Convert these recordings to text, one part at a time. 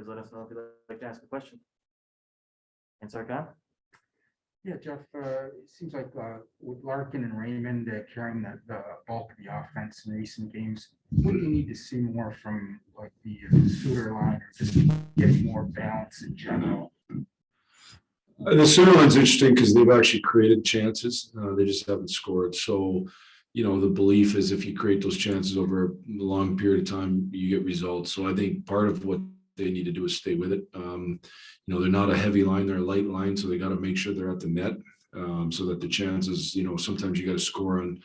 please let us know if you'd like to ask a question. And Sarkhan? Yeah, Jeff, it seems like with Larkin and Raymond carrying the bulk of the offense in recent games, what do you need to see more from like the Suter line or just getting more balance in general? The Suter line's interesting because they've actually created chances. They just haven't scored. So, the belief is if you create those chances over a long period of time, you get results. So I think part of what they need to do is stay with it. They're not a heavy line, they're a light line, so they got to make sure they're at the net so that the chances, sometimes you got to score on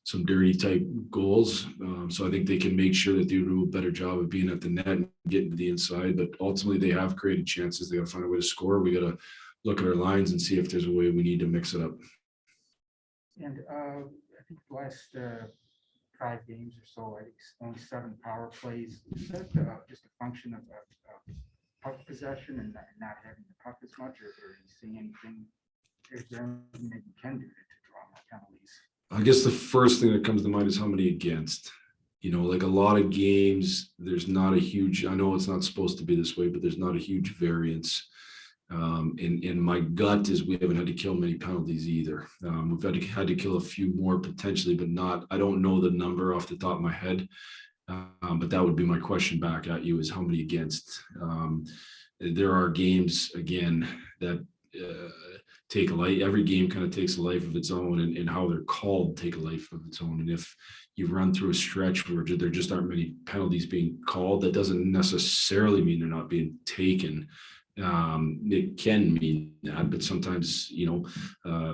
some dirty type goals. So I think they can make sure that they do a better job of being at the net and getting to the inside. But ultimately, they have created chances. They got to find a way to score. We got to look at our lines and see if there's a way we need to mix it up. And I think the last 5 games or so, I think only 7 power plays. Is that just a function of puck possession and not having the puck as much, or are you seeing anything? Is there anything that you can do to draw more penalties? I guess the first thing that comes to mind is how many against. Like a lot of games, there's not a huge, I know it's not supposed to be this way, but there's not a huge variance. And my gut is we haven't had to kill many penalties either. We've had to kill a few more potentially, but not, I don't know the number off the top of my head. But that would be my question back at you is how many against. There are games, again, that take a life. Every game kind of takes a life of its own, and how they're called take a life of its own. And if you run through a stretch where there just aren't many penalties being called, that doesn't necessarily mean they're not being taken. It can mean that, but sometimes,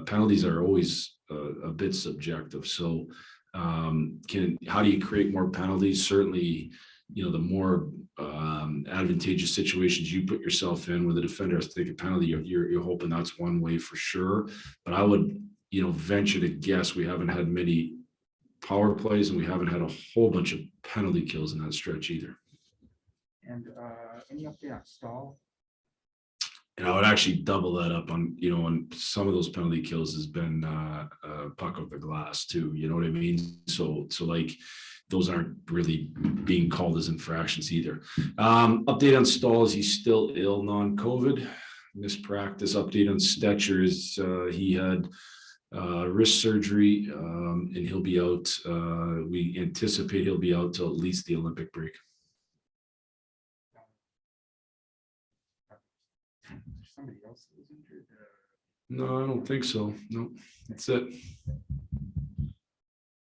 penalties are always a bit subjective. So how do you create more penalties? Certainly, the more advantageous situations you put yourself in where the defender has to take a penalty, you're hoping that's one way for sure. But I would, venture to guess we haven't had many power plays and we haven't had a whole bunch of penalty kills in that stretch either. And any update on Stahl? And I would actually double that up on, on some of those penalty kills has been puck of the glass too. You know what I mean? So like those aren't really being called as infractions either. Update on Stahl is he's still ill, non-COVID. Mispractice. Update on Stetcher is he had wrist surgery and he'll be out. We anticipate he'll be out till at least the Olympic break. Somebody else that was injured? No, I don't think so. No, that's it.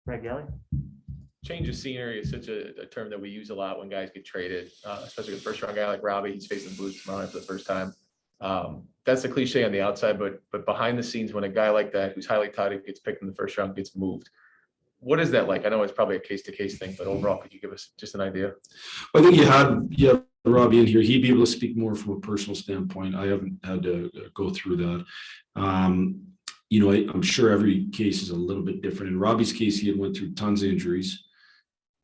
Greg Gelly? Change of scenery is such a term that we use a lot when guys get traded, especially a first-round guy like Robbie. He's facing the Blues tomorrow for the first time. That's a cliche on the outside, but behind the scenes, when a guy like that, who's highly touted, gets picked in the first round, gets moved, what is that like? I know it's probably a case-to-case thing, but overall, could you give us just an idea? I think you have Robbie in here. He'd be able to speak more from a personal standpoint. I haven't had to go through that. I'm sure every case is a little bit different. In Robbie's case, he had went through tons of injuries.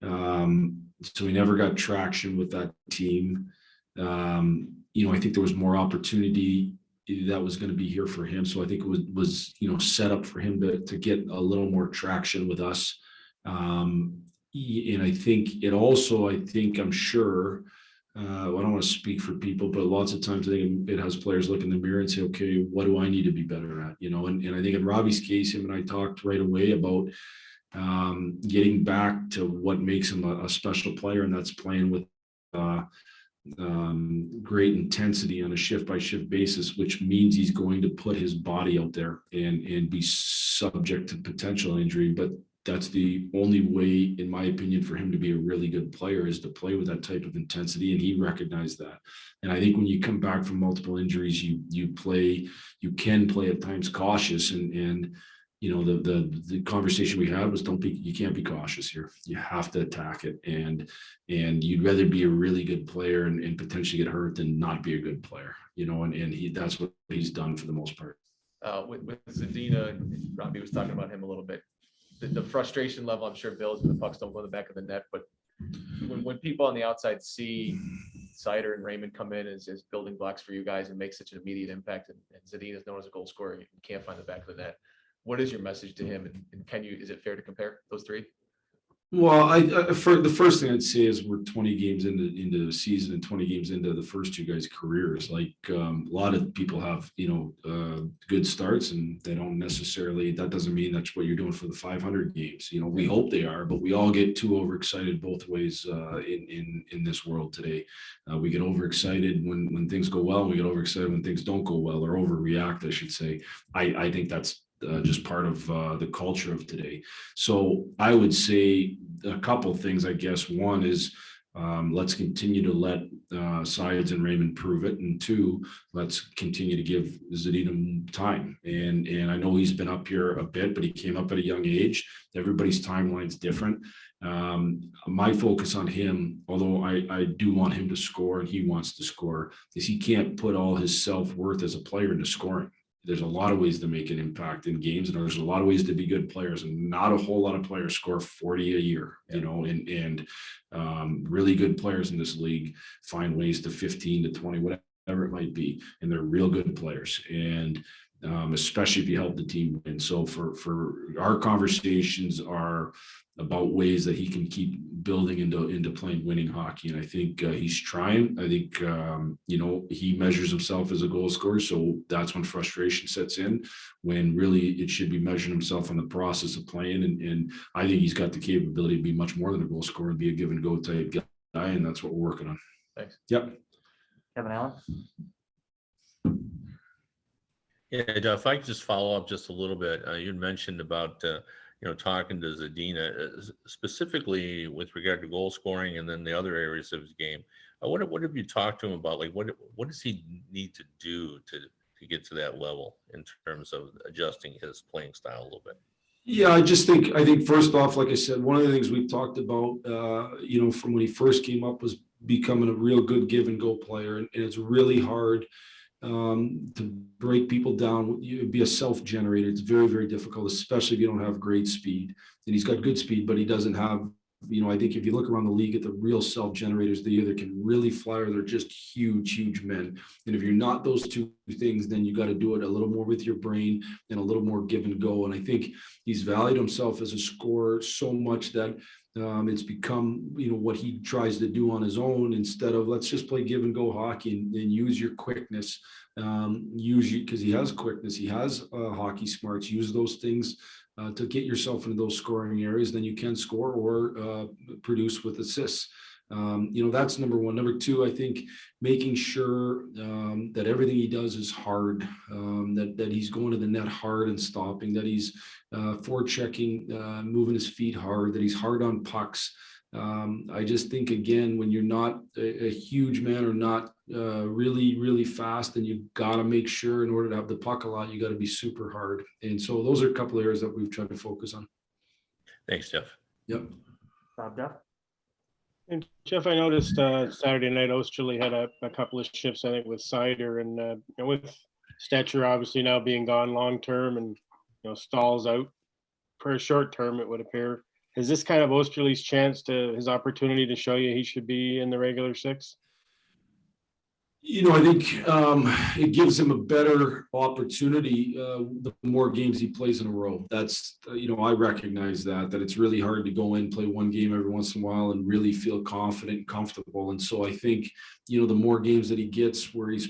So he never got traction with that team. I think there was more opportunity that was going to be here for him. So I think it was set up for him to get a little more traction with us. And I think it also, I'm sure, I don't want to speak for people, but lots of times I think it has players look in the mirror and say, okay, what do I need to be better at? And I think in Robbie's case, him and I talked right away about getting back to what makes him a special player, and that's playing with great intensity on a shift by shift basis, which means he's going to put his body out there and be subject to potential injury. But that's the only way, in my opinion, for him to be a really good player is to play with that type of intensity. And he recognized that. And I think when you come back from multiple injuries, you can play at times cautious. And the conversation we had was you can't be cautious here. You have to attack it. And you'd rather be a really good player and potentially get hurt than not be a good player, and that's what he's done for the most part. With Zadina, Robbie was talking about him a little bit. The frustration level, I'm sure, builds when the pucks don't go in the back of the net. But when people on the outside see Seider and Raymond come in as building blocks for you guys and make such an immediate impact, and Zadina is known as a goal scorer, you can't find the back of the net. What is your message to him? And is it fair to compare those three? Well, for the first thing I'd say is we're 20 games into the season and 20 games into the first two guys' careers. Like a lot of people have, good starts, and they don't necessarily. That doesn't mean that's what you're doing for the 500 games. We hope they are, but we all get too overexcited both ways in this world today. We get overexcited when things go well, and we get overexcited when things don't go well, or overreact, I should say. I think that's just part of the culture of today. So I would say a couple things, I guess. One is let's continue to let Sides and Raymond prove it. And two, let's continue to give Zadina time. And I know he's been up here a bit, but he came up at a young age. Everybody's timeline's different. My focus on him, although I do want him to score and he wants to score, is he can't put all his self-worth as a player into scoring. There's a lot of ways to make an impact in games, and there's a lot of ways to be good players, and not a whole lot of players score 40 a year, and really good players in this league find ways to 15 to 20, whatever it might be. And they're real good players. And especially if you help the team win. So for our conversations are about ways that he can keep building into playing winning hockey. And I think he's trying. I think, he measures himself as a goal scorer. So that's when frustration sets in, when really it should be measuring himself on the process of playing. And I think he's got the capability to be much more than a goal scorer and be a give and go type guy. And that's what we're working on. Thanks. Yep. Kevin Allen? Yeah, Jeff, if I could just follow up just a little bit. You mentioned about talking to Zadina specifically with regard to goal scoring and then the other areas of his game. What have you talked to him about? Like, what does he need to do to get to that level in terms of adjusting his playing style a little bit? Yeah, I think first off, like I said, one of the things we've talked about, from when he first came up, was becoming a real good give and go player. And it's really hard to break people down. You'd be a self-generator. It's very, very difficult, especially if you don't have great speed. And he's got good speed, but he doesn't have, I think if you look around the league at the real self-generators, they either can really fly or they're just huge, huge men. And if you're not those two things, then you got to do it a little more with your brain and a little more give and go. And I think he's valued himself as a scorer so much that it's become, what he tries to do on his own, instead of let's just play give and go hockey and use your quickness, because he has quickness, he has hockey smarts, use those things to get yourself into those scoring areas. Then you can score or produce with assists. That's number one. Number two, I think making sure that everything he does is hard, that he's going to the net hard and stopping, that he's forechecking, moving his feet hard, that he's hard on pucks. I just think, again, when you're not a huge man or not really, really fast, then you've got to make sure, in order to have the puck a lot, you got to be super hard. And so those are a couple of areas that we've tried to focus on. Thanks, Jeff. Yep. Bob Duff? And Jeff, I noticed Saturday night Osterley had a couple of shifts, I think, with Sider and with Stetcher obviously now being gone long term, and Stahl's out for a short term, it would appear. Is this kind of Osterley's chance, to his opportunity to show you he should be in the regular six? I think it gives him a better opportunity the more games he plays in a row. That's, I recognize that it's really hard to go in, play one game every once in a while and really feel confident and comfortable. And so I think, the more games that he gets where he's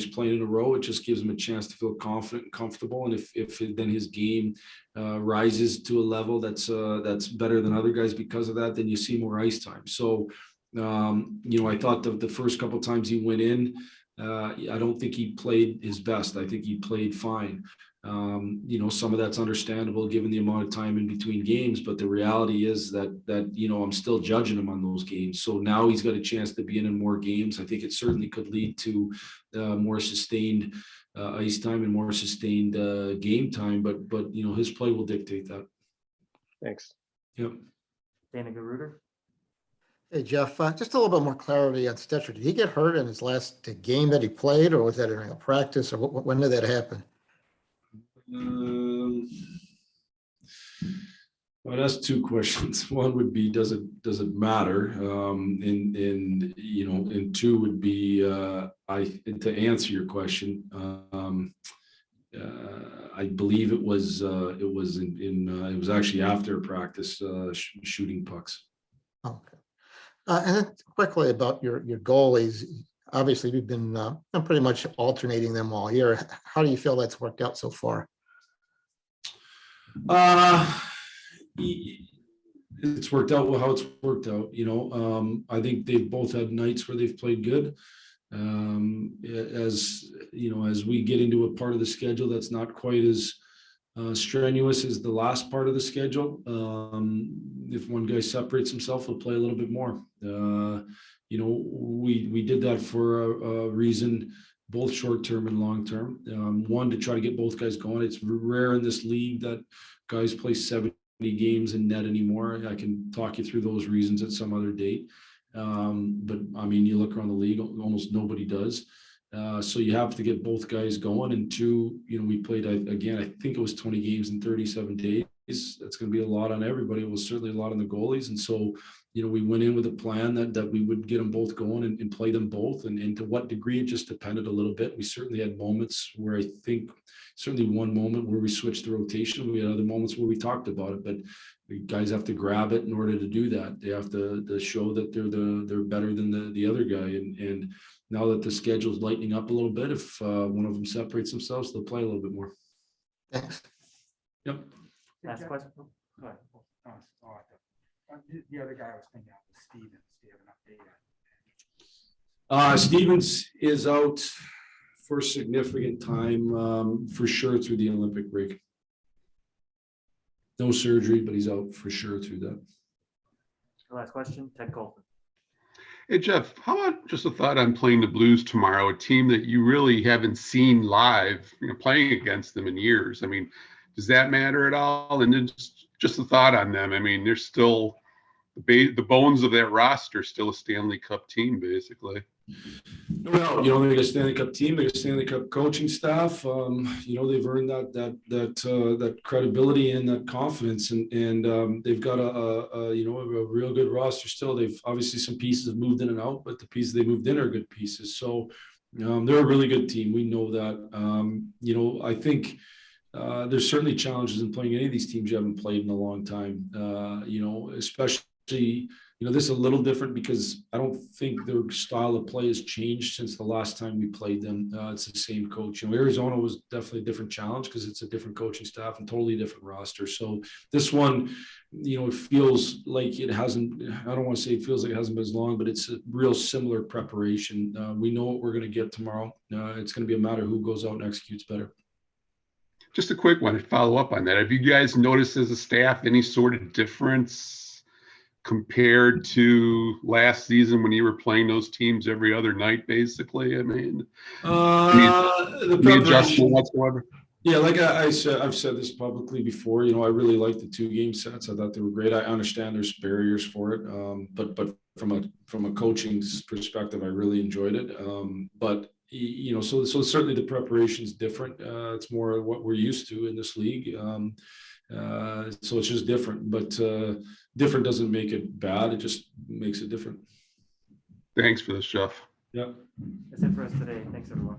playing in a row, it just gives him a chance to feel confident and comfortable. And if then his game rises to a level that's better than other guys because of that, then you see more ice time. So I thought the first couple of times he went in, I don't think he played his best. I think he played fine. Some of that's understandable given the amount of time in between games, but the reality is that I'm still judging him on those games. So now he's got a chance to be in more games. I think it certainly could lead to more sustained ice time and more sustained game time, but his play will dictate that. Thanks. Yep. Dana Garuder? Hey, Jeff, just a little bit more clarity on Stetcher. Did he get hurt in his last game that he played, or was that during a practice, or when did that happen? Well, that's two questions. One would be, does it matter? And two would be, to answer your question, I believe it was it was actually after practice, shooting pucks. Okay. And then quickly about your goalies. Obviously, we've been pretty much alternating them all year. How do you feel that's worked out so far? It's worked out how it's worked out. I think they've both had nights where they've played good. As you know, as we get into a part of the schedule that's not quite as strenuous as the last part of the schedule, if one guy separates himself, he'll play a little bit more. We did that for a reason, both short term and long term. One, to try to get both guys going. It's rare in this league that guys play 70 games in net anymore. I can talk you through those reasons at some other date. But I mean, you look around the league, almost nobody does. So you have to get both guys going. And two, we played, again, I think it was 20 games in 37 days. That's going to be a lot on everybody. It was certainly a lot on the goalies. And so, we went in with a plan that we would get them both going and play them both. And to what degree, it just depended a little bit. We certainly had moments where I think, certainly one moment where we switched the rotation. We had other moments where we talked about it, but the guys have to grab it in order to do that. They have to show that they're better than the other guy. And now that the schedule's lightening up a little bit, if one of them separates themselves, they'll play a little bit more. Thanks. Yep. Ask a question. Go ahead. The other guy I was thinking of was Stevens. Do you have an update? Stevens is out for a significant time, for sure through the Olympic break. No surgery, but he's out for sure through that. Last question, Ted Colton. Hey, Jeff, how about just a thought on playing the Blues tomorrow, a team that you really haven't seen live, playing against them in years? I mean, does that matter at all? And then just a thought on them. I mean, they're still the bones of that roster, still a Stanley Cup team, basically. Well, they got a Stanley Cup team, they got a Stanley Cup coaching staff. They've earned that credibility and that confidence, and they've got a real good roster still. They've obviously some pieces have moved in and out, but the pieces they moved in are good pieces. So they're a really good team. We know that. I think there's certainly challenges in playing any of these teams you haven't played in a long time. Especially. This is a little different because I don't think their style of play has changed since the last time we played them. It's the same coach. Arizona was definitely a different challenge because it's a different coaching staff and totally different roster. So this one, it feels like it hasn't, I don't want to say it feels like it hasn't been as long, but it's a real similar preparation. We know what we're going to get tomorrow. It's going to be a matter of who goes out and executes better. Just a quick one to follow up on that. Have you guys noticed as a staff any sort of difference compared to last season when you were playing those teams every other night, basically? I mean, the adjustment whatsoever? Yeah, like I've said this publicly before. I really like the 2-game sets. I thought they were great. I understand there's barriers for it, but from a coaching perspective, I really enjoyed it. So certainly the preparation is different. It's more what we're used to in this league. So it's just different, but different doesn't make it bad. It just makes it different. Thanks for this, Jeff. Yeah. That's it for us today. Thanks, everyone.